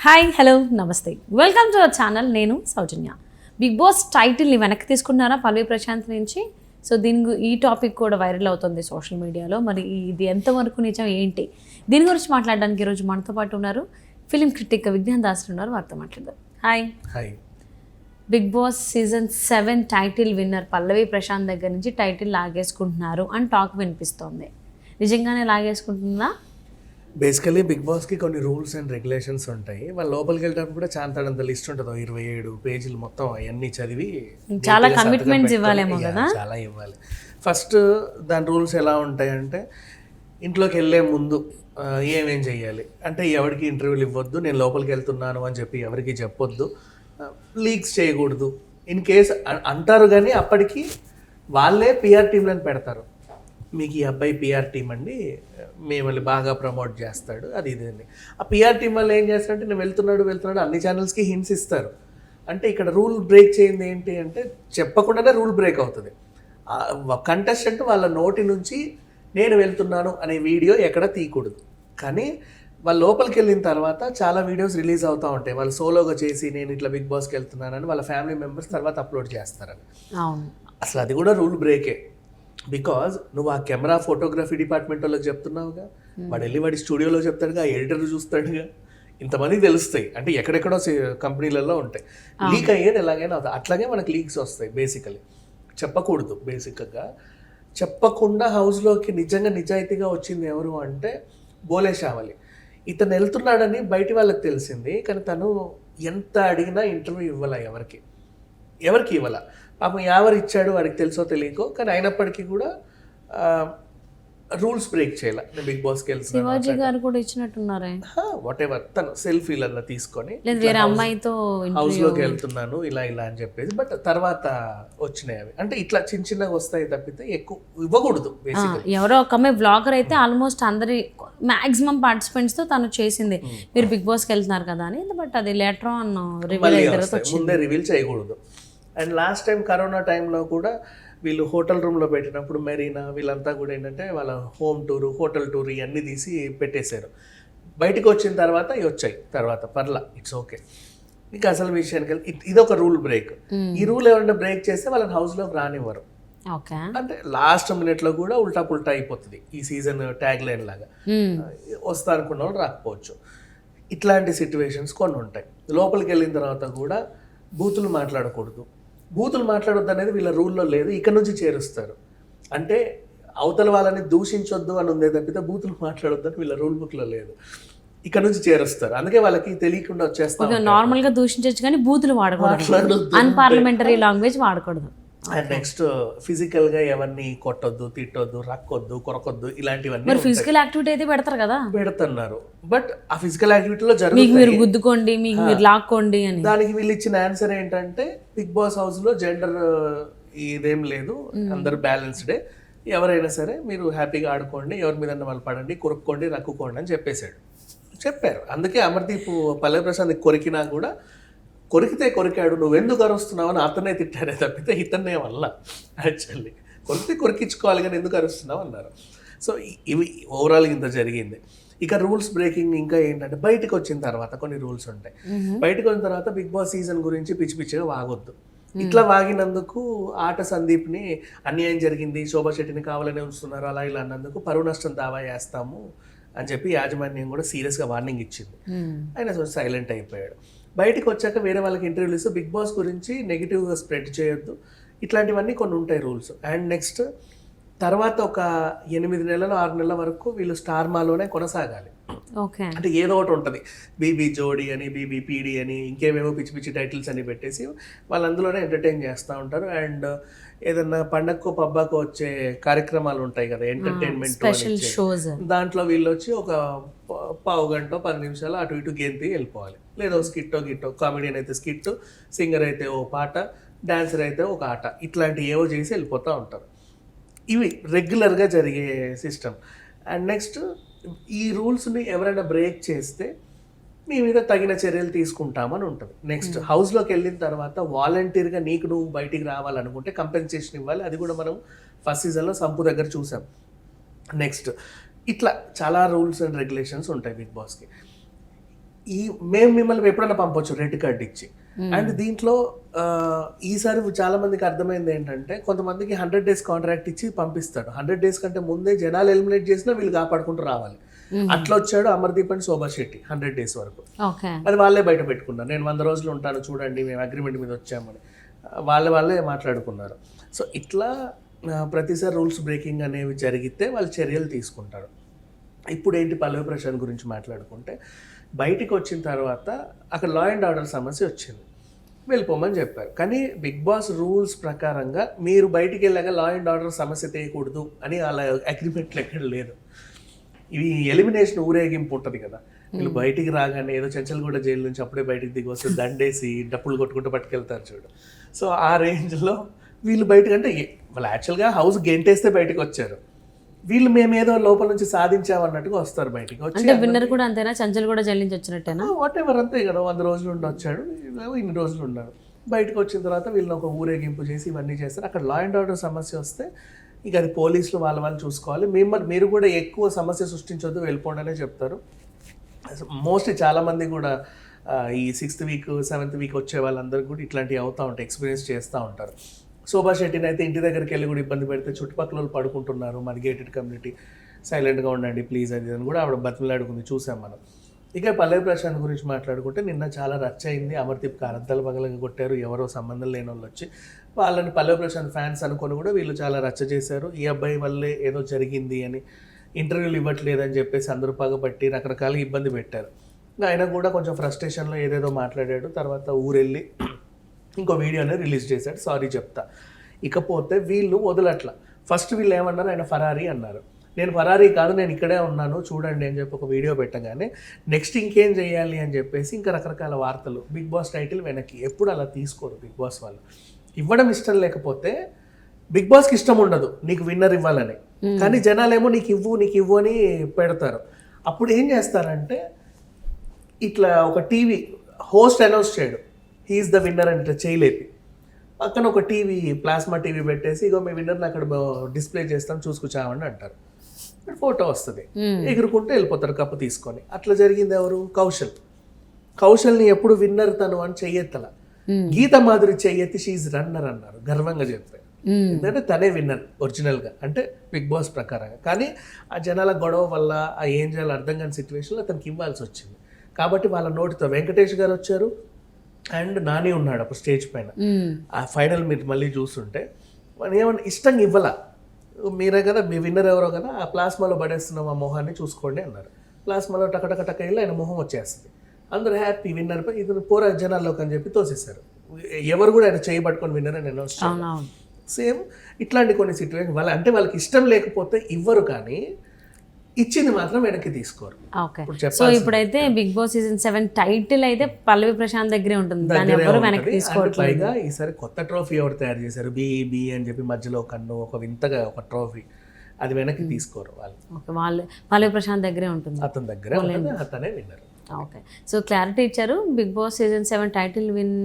Hi hello నమస్తే welcome to our channel. నేను సౌజన్య. Big boss టైటిల్ని వెనక్కి తీసుకున్నారా పల్లవి ప్రశాంత్ నుంచి? సో ఈ టాపిక్ కూడా వైరల్ అవుతుంది సోషల్ మీడియాలో. మరి ఇది ఎంతవరకు నిజం ఏంటి, దీని గురించి మాట్లాడడానికి ఈరోజు మనతో పాటు ఉన్నారు ఫిలిం క్రిటిక్ విజ్ఞాన్ దాస్ ఉన్నారు. వారితో మాట్లాడదాం. Hi. Hi. Bigg Boss season 7 title winner Pallavi Prashanth దగ్గర నుంచి టైటిల్ లాగేసుకుంటున్నారు అని టాక్ వినిపిస్తోంది. నిజంగానే లాగేసుకుంటుందా? బేసికలీ బిగ్ బాస్కి కొన్ని రూల్స్ అండ్ రెగ్యులేషన్స్ ఉంటాయి. వాళ్ళు లోపలికి వెళ్ళడానికి కూడా చాంతాడంత లిస్ట్ ఉంటుంది. 27 పేజీలు మొత్తం అవన్నీ చదివి చాలా కమిట్మెంట్స్ ఇవ్వాలేమో కదా. చాలా ఇవ్వాలి. ఫస్ట్ దాని రూల్స్ ఎలా ఉంటాయంటే, ఇంట్లోకి వెళ్ళే ముందు ఏమేం చెయ్యాలి అంటే, ఎవరికి ఇంటర్వ్యూలు ఇవ్వద్దు, నేను లోపలికి వెళ్తున్నాను అని చెప్పి ఎవరికి చెప్పొద్దు, లీక్స్ చేయకూడదు. ఇన్ కేస్ అంటారు కానీ అప్పటికి వాళ్ళే పిఆర్ టీంలను పెడతారు. మీకు ఈ అబ్బాయి పిఆర్ టీం అండి, మిమ్మల్ని బాగా ప్రమోట్ చేస్తాడు, అది ఇది అని. ఆ పిఆర్ టీం వల్ల ఏం చేస్తారంటే, నేను వెళ్తున్నాడు అన్ని ఛానల్స్కి హింట్స్ ఇస్తారు. అంటే ఇక్కడ రూల్ బ్రేక్ చేయింది ఏంటి అంటే, చెప్పకుండానే రూల్ బ్రేక్ అవుతుంది. కంటెస్టెంట్ వాళ్ళ నోటి నుంచి నేను వెళ్తున్నాను అనే వీడియో ఎక్కడ తీయకూడదు. కానీ వాళ్ళ లోపలికి వెళ్ళిన తర్వాత చాలా వీడియోస్ రిలీజ్ అవుతూ ఉంటాయి. వాళ్ళు సోలోగా చేసి నేను ఇట్లా బిగ్ బాస్కి వెళ్తున్నానని వాళ్ళ ఫ్యామిలీ మెంబర్స్ తర్వాత అప్లోడ్ చేస్తారని. అసలు అది కూడా రూల్ బ్రేకే. బికాజ్ నువ్వు ఆ కెమెరా ఫోటోగ్రఫీ డిపార్ట్మెంట్ వాళ్ళకి చెప్తున్నావుగా, వాడు వెళ్ళి వాడి స్టూడియోలో చెప్తాడుగా, ఎడిటర్ చూస్తాడుగా, ఇంతమందికి తెలుస్తాయి. అంటే ఎక్కడెక్కడో కంపెనీలలో ఉంటాయి. లీక్ అయ్యేది ఎలాగైనా అవుతుంది. అట్లాగే మనకు లీక్స్ వస్తాయి. బేసికలీ చెప్పకూడదు. బేసిక్గా చెప్పకుండా హౌస్లోకి నిజంగా నిజాయితీగా వచ్చింది ఎవరు అంటే బోలే షావలి. ఇతను వెళ్తున్నాడని బయటి వాళ్ళకి తెలిసింది, కానీ తను ఎంత అడిగినా ఇంటర్వ్యూ ఇవ్వాల, ఎవరికి ఇవ్వాల. పాపం ఎవరు ఇచ్చాడు వాడికి తెలుసో తెలియకో, కానీ అయినప్పటికీ కూడా రూల్స్ బ్రేక్ చేయాల. నేను బిగ్ బాస్కి వెళ్తున్నాను, శివాజీ గారు కూడా ఇచ్చినట్టున్నారే, వాట్ ఎవర్, తను సెల్ఫీలన్నా తీసుకొని వేరే అమ్మాయితో హౌస్లోకి వెళ్తున్నాను ఇలా అని చెప్పేసి. బట్ తర్వాత వచ్చినాయి అవి. అంటే ఇట్లా చిన్నగా వస్తాయి తప్పితే ఎక్కువ ఇవ్వకూడదు. ఎవరో ఒక అమ్మాయి బ్లాగర్ అయితే ఆల్మోస్ట్ అందరి మాక్సిమం పార్టిసిపెంట్స్తో తను చేసింది, మీరు బిగ్ బాస్కి వెళ్తున్నారు కదా అని. బట్ అది లేటర్ ఆన్ రివీల్ అయిన తర్వాత ముందే రివీల్ చేయకూడదు. అండ్ లాస్ట్ టైం కరోనా టైంలో కూడా వీళ్ళు హోటల్ రూమ్లో పెట్టినప్పుడు మెరీనా వీళ్ళంతా కూడా ఏంటంటే వాళ్ళ హోమ్ టూరు, హోటల్ టూర్ ఇవన్నీ తీసి పెట్టేశారు. బయటకు వచ్చిన తర్వాత ఇవి వచ్చాయి తర్వాత, పర్లా, ఇట్స్ ఓకే. ఇంకా అసలు విషయానికి వెళ్ళి ఇదొక రూల్ బ్రేక్. ఈ రూల్ ఎవరైనా బ్రేక్ చేస్తే వాళ్ళని హౌస్లోకి రానివ్వరు. అంటే లాస్ట్ మినిట్లో కూడా ఉల్టా పుల్టా అయిపోతుంది. ఈ సీజన్ ట్యాగ్ లైన్ లాగా వస్తా అనుకున్న వాళ్ళు రాకపోవచ్చు. ఇట్లాంటి సిచ్యువేషన్స్ కొన్ని ఉంటాయి. లోపలికి వెళ్ళిన తర్వాత కూడా బూతులు మాట్లాడకూడదు. బూతులు మాట్లాడొద్దు అనేది వీళ్ళ రూల్లో లేదు, ఇక్కడ నుంచి చేరుస్తారు. అంటే అవతల వాళ్ళని దూషించొద్దు అని ఉందే తప్పితే బూతులు మాట్లాడొద్దు అని వీళ్ళ రూల్ బుక్లో లేదు, ఇక్కడ నుంచి చేరుస్తారు. అందుకే వాళ్ళకి తెలియకుండా వచ్చేస్తారు. నార్మల్గా దూషించవచ్చు కానీ బూతులు వాడకూడదు, అన్పార్లమెంటరీ లాంగ్వేజ్ వాడకూడదు. అండ్ నెక్స్ట్ ఫిజికల్గా ఎవరిని కొట్టొద్దు, తిట్టొద్దు, రక్కొద్దు, కొరకొద్దు, ఇలాంటివన్నీ. ఫిజికల్ యాక్టివిటీ అయితే పెడతారు కదా, పెడుతున్నారు. బట్ ఆ ఫిజికల్ యాక్టివిటీలో మీరు గుద్దుకోండి, మీకు మీరు లాక్కోండి అని. దానికి వీళ్ళు ఇచ్చిన ఆన్సర్ ఏంటంటే, బిగ్ బాస్ హౌస్లో జెండర్ ఇదేం లేదు, అందరు బ్యాలెన్స్డే, ఎవరైనా సరే మీరు హ్యాపీగా ఆడుకోండి, ఎవరి మీద వాళ్ళు పడండి, కొరుక్కోండి, రక్కుకోండి అని చెప్పారు. అందుకే అమర్దీప్ పల్లవి ప్రశాంత్ కొరికినా కూడా, కొరికితే కొరికాడు, నువ్వెందుకు అరుస్తున్నావు అని అతనే తిట్టారే తప్పితే ఇతన్నే వల్ల. యాక్చువల్లీ కొరికితే కొరికించుకోవాలి కానీ ఎందుకు అరుస్తున్నావు అన్నారు. సో ఇవి ఓవరాల్ ఇంత జరిగింది. ఇక రూల్స్ బ్రేకింగ్ ఇంకా ఏంటంటే, బయటకు వచ్చిన తర్వాత కొన్ని రూల్స్ ఉంటాయి. బయటకు వచ్చిన తర్వాత బిగ్ బాస్ సీజన్ గురించి పిచ్చి పిచ్చిగా వాగొద్దు. ఇట్లా వాగినందుకు ఆట సందీప్ని అన్యాయం జరిగింది, శోభా శెట్టిని కావాలనే ఉంచుతున్నారు అలా ఇలా అన్నందుకు పరువు నష్టం దావా వేస్తాము అని చెప్పి యాజమాన్యం కూడా సీరియస్గా వార్నింగ్ ఇచ్చింది. ఆయన సైలెంట్ అయిపోయాడు. బయటకు వచ్చాక వేరే వాళ్ళకి ఇంటర్వ్యూలు ఇస్తూ బిగ్ బాస్ గురించి నెగిటివ్గా స్ప్రెడ్ చేయొద్దు, ఇట్లాంటివన్నీ కొన్ని ఉంటాయి రూల్స్. అండ్ నెక్స్ట్ తర్వాత ఒక 8 నెలలు 6 నెలల వరకు వీళ్ళు స్టార్ మాలోనే కొనసాగాలి. అంటే ఏదో ఒకటి ఉంటుంది, బీబీ జోడీ అని, బీబీ పీడీ అని, ఇంకేమేమో పిచ్చి పిచ్చి టైటిల్స్ అని పెట్టేసి వాళ్ళు అందులోనే ఎంటర్టైన్ చేస్తూ ఉంటారు. అండ్ ఏదన్నా పండగకో పబ్బాకో వచ్చే కార్యక్రమాలు ఉంటాయి కదా, ఎంటర్టైన్మెంట్, దాంట్లో వీళ్ళు వచ్చి ఒక పావు గంట 10 నిమిషాలు అటు ఇటు గెంతి వెళ్ళిపోవాలి. లేదా స్కిట్టో గిట్టో, కామెడియన్ అయితే స్కిట్, సింగర్ అయితే ఓ పాట, డాన్సర్ అయితే ఒక ఆట, ఇట్లాంటి ఏవో చేసి వెళ్ళిపోతూ ఉంటారు. ఇవి రెగ్యులర్గా జరిగే సిస్టమ్. అండ్ నెక్స్ట్ ఈ రూల్స్ని ఎవరైనా బ్రేక్ చేస్తే మీ మీద తగిన చర్యలు తీసుకుంటామని ఉంటుంది. నెక్స్ట్ హౌస్లోకి వెళ్ళిన తర్వాత వాలంటీర్గా నీకు నువ్వు బయటికి రావాలనుకుంటే కంపెన్సేషన్ ఇవ్వాలి. అది కూడా మనం ఫస్ట్ సీజన్లో సంపు దగ్గర చూసాం. నెక్స్ట్ ఇట్లా చాలా రూల్స్ అండ్ రెగ్యులేషన్స్ ఉంటాయి బిగ్ బాస్కి. మేము మిమ్మల్ని ఎప్పుడైనా పంపొచ్చు రెడ్ కార్డ్ ఇచ్చి. అండ్ దీంట్లో ఈసారి చాలా మందికి అర్థమైంది ఏంటంటే కొంతమందికి 100 days కాంట్రాక్ట్ ఇచ్చి పంపిస్తాడు. 100 days కంటే ముందే జనాలు ఎలిమినేట్ చేసినా వీళ్ళు కాపాడుకుంటూ రావాలి. అట్లా వచ్చాడు అమర్దీప్ అండ్ శోభా శెట్టి 100 days వరకు. అది వాళ్ళే బయట పెట్టుకున్నారు. నేను 100 రోజులు ఉంటాను చూడండి, మేము అగ్రిమెంట్ మీద వచ్చామని వాళ్ళే మాట్లాడుకున్నారు. సో ఇట్లా ప్రతిసారి రూల్స్ బ్రేకింగ్ అనేవి జరిగితే వాళ్ళు చర్యలు తీసుకుంటారు. ఇప్పుడు ఏంటి పల్లవి ప్రశాంత్ గురించి మాట్లాడుకుంటే, బయటికి వచ్చిన తర్వాత అక్కడ లా అండ్ ఆర్డర్ సమస్య వచ్చింది, వెళ్ళిపోమని చెప్పారు. కానీ బిగ్ బాస్ రూల్స్ ప్రకారంగా మీరు బయటికి వెళ్ళాక లా అండ్ ఆర్డర్ సమస్య తీయకూడదు అని అలా అగ్రిమెంట్లు ఎక్కడ లేదు. ఇవి ఎలిమినేషన్ ఊరేగింపు ఉంటుంది కదా, వీళ్ళు బయటికి రాగానే ఏదో చెంచల్గూడ జైలు నుంచి అప్పుడే బయటికి దిగి వస్తే దండేసి డప్పులు కొట్టుకుంటూ పట్టుకెళ్తారు చూడు. సో ఆ రేంజ్లో వీళ్ళు బయటకు అంటే వాళ్ళు యాక్చువల్గా హౌస్ గెంటేస్తే బయటకు వచ్చారు, వీళ్ళు మేమేదో లోపల నుంచి సాధించామన్నట్టుగా వస్తారు బయటికి వచ్చి. విన్నర్ కూడా అంతేనా, చంచల్ కూడా జైలు నుంచి వచ్చినట్టేనా? వాట్ ఎవర్ అంతే కదా, 100 రోజులు ఉండి వచ్చాడు, ఇన్ని రోజులు ఉన్నారు. బయటకు వచ్చిన తర్వాత వీళ్ళని ఒక ఊరేగింపు చేసి ఇవన్నీ చేస్తారు. అక్కడ లా అండ్ ఆర్డర్ సమస్య వస్తే ఇక అది పోలీసులు వాళ్ళు చూసుకోవాలి. మీరు కూడా ఎక్కువ సమస్య సృష్టించొద్దు, వెళ్ళిపోండి అనే చెప్తారు. మోస్ట్లీ చాలామంది కూడా ఈ 6th week 7th week వచ్చే వాళ్ళందరూ కూడా ఇట్లాంటివి అవుతూ ఉంటాయి, ఎక్స్పీరియన్స్ చేస్తూ ఉంటారు. శోభా శెట్టిని అయితే ఇంటి దగ్గరికి వెళ్ళి కూడా ఇబ్బంది పెడితే చుట్టుపక్కల వాళ్ళు పడుకుంటున్నారు, మన గేటెడ్ కమ్యూనిటీ, సైలెంట్గా ఉండండి ప్లీజ్ అది అని కూడా ఆవిడ బతిమలాడుకుంది, చూసాం మనం. ఇక పల్లవి ప్రశాంత్ గురించి మాట్లాడుకుంటే నిన్న చాలా రచ్చ అయింది. అమర్దీప్ అరద్దలు పగలగా కొట్టారు, ఎవరో సంబంధం లేని వాళ్ళు వచ్చి వాళ్ళని పల్లవి ప్రశాంత్ ఫ్యాన్స్ అనుకొని కూడా వీళ్ళు చాలా రచ్చ చేశారు. ఈ అబ్బాయి వల్లే ఏదో జరిగింది అని, ఇంటర్వ్యూలు ఇవ్వట్లేదని చెప్పేసి అందరూ పగబట్టి రకరకాలుగా ఇబ్బంది పెట్టారు. ఆయన కూడా కొంచెం ఫ్రస్ట్రేషన్లో ఏదేదో మాట్లాడాడు. తర్వాత ఊరెళ్ళి ఇంకో వీడియో అనేది రిలీజ్ చేశాడు, సారీ చెప్తా. ఇకపోతే వీళ్ళు వదలట్ల. ఫస్ట్ వీళ్ళు ఏమన్నారు, ఆయన ఫరారీ అన్నారు. నేను ఫరారీ కాదు, నేను ఇక్కడే ఉన్నాను చూడండి అని చెప్పి ఒక వీడియో పెట్టగానే నెక్స్ట్ ఇంకేం చేయాలి అని చెప్పేసి ఇంకా రకరకాల వార్తలు. బిగ్ బాస్ టైటిల్ వెనక్కి ఎప్పుడు అలా తీసుకోరు బిగ్ బాస్ వాళ్ళు. ఇవ్వడం ఇష్టం లేకపోతే బిగ్ బాస్కి ఇష్టం ఉండదు నీకు విన్నర్ ఇవ్వాలని, కానీ జనాలేమో నీకు ఇవ్వు అని పెడతారు. అప్పుడు ఏం చేస్తారంటే ఇట్లా ఒక టీవీ హోస్ట్ అనౌన్స్ చేయడు హీఈస్ ద విన్నర్ అంటే చేయలేపి పక్కన ఒక టీవీ ప్లాస్మా టీవీ పెట్టేసి ఇగో మీ విన్నర్ని అక్కడ డిస్ప్లే చేస్తాం చూసుకొచ్చామని అంటారు. ఫోటో వస్తుంది, ఎగురుకుంటూ వెళ్ళిపోతారు కప్పు తీసుకొని. అట్లా జరిగింది ఎవరు, కౌశల్ని ఎప్పుడు విన్నర్ తను అని చెయ్యెత్తల. గీత మాధురి చెయ్యెత్తి షీఈ్ రన్నర్ అన్నారు, గర్వంగా చెప్పారు. ఎందుకంటే తనే విన్నర్ ఒరిజినల్గా అంటే బిగ్ బాస్ ప్రకారంగా. కానీ ఆ జనాల గొడవ వల్ల ఆ ఏం చేయాలో అర్థం కాని సిచ్యువేషన్లో అతనికి ఇవ్వాల్సి వచ్చింది. కాబట్టి వాళ్ళ నోటితో వెంకటేష్ గారు వచ్చారు అండ్ నాని ఉన్నాడు అప్పుడు స్టేజ్ పైన. ఆ ఫైనల్ మీరు మళ్ళీ చూస్తుంటే మనం ఏమన్నా ఇష్టంగా ఇవ్వాల, మీరే కదా మీ విన్నర్ ఎవరో కదా, ఆ ప్లాస్మాలో పడేస్తున్నాం ఆ మొహాన్ని చూసుకోండి అన్నారు. ప్లాస్మాలో టక వెళ్ళి ఆయన మొహం వచ్చేస్తుంది, అందరూ హ్యాపీ విన్నర్ పై ఇది పోరా జనాల్లోకి అని చెప్పి తోసేశారు. ఎవరు కూడా ఆయన చేయబట్టుకొని విన్నర్ అని అనౌన్స్ చేశారు. సేమ్ ఇట్లాంటి కొన్ని సిచ్యువేషన్ వాళ్ళకి ఇష్టం లేకపోతే ఇవ్వరు, కానీ ఇచ్చింది మాత్రం వెనక్కి తీసుకోరు. ఓకే, సో ఇప్పుడైతే బిగ్ బాస్ సీజన్ 7 టైటిల్ అయితే పల్లవి ప్రశాంత్ దగ్గరే ఉంటుంది, దాన్ని ఎవరు వెనక్కి తీసుకోరు. పైగా ఈసారి కొత్త ట్రోఫీ ఎవరు తయారు చేశారు, బి అని చెప్పి మధ్యలో కన్ను ఒక వింతగా ఒక ట్రోఫీ, అది వెనక్కి తీసుకోరు వాళ్ళు. పల్లవి ప్రశాంత్ దగ్గరే ఉంటుంది, అతని దగ్గరే ఉంటుంది, అతనే విన్నర్. ఓకే, సో క్లారిటీ ఇచ్చారు. Bigg Boss season 7 title win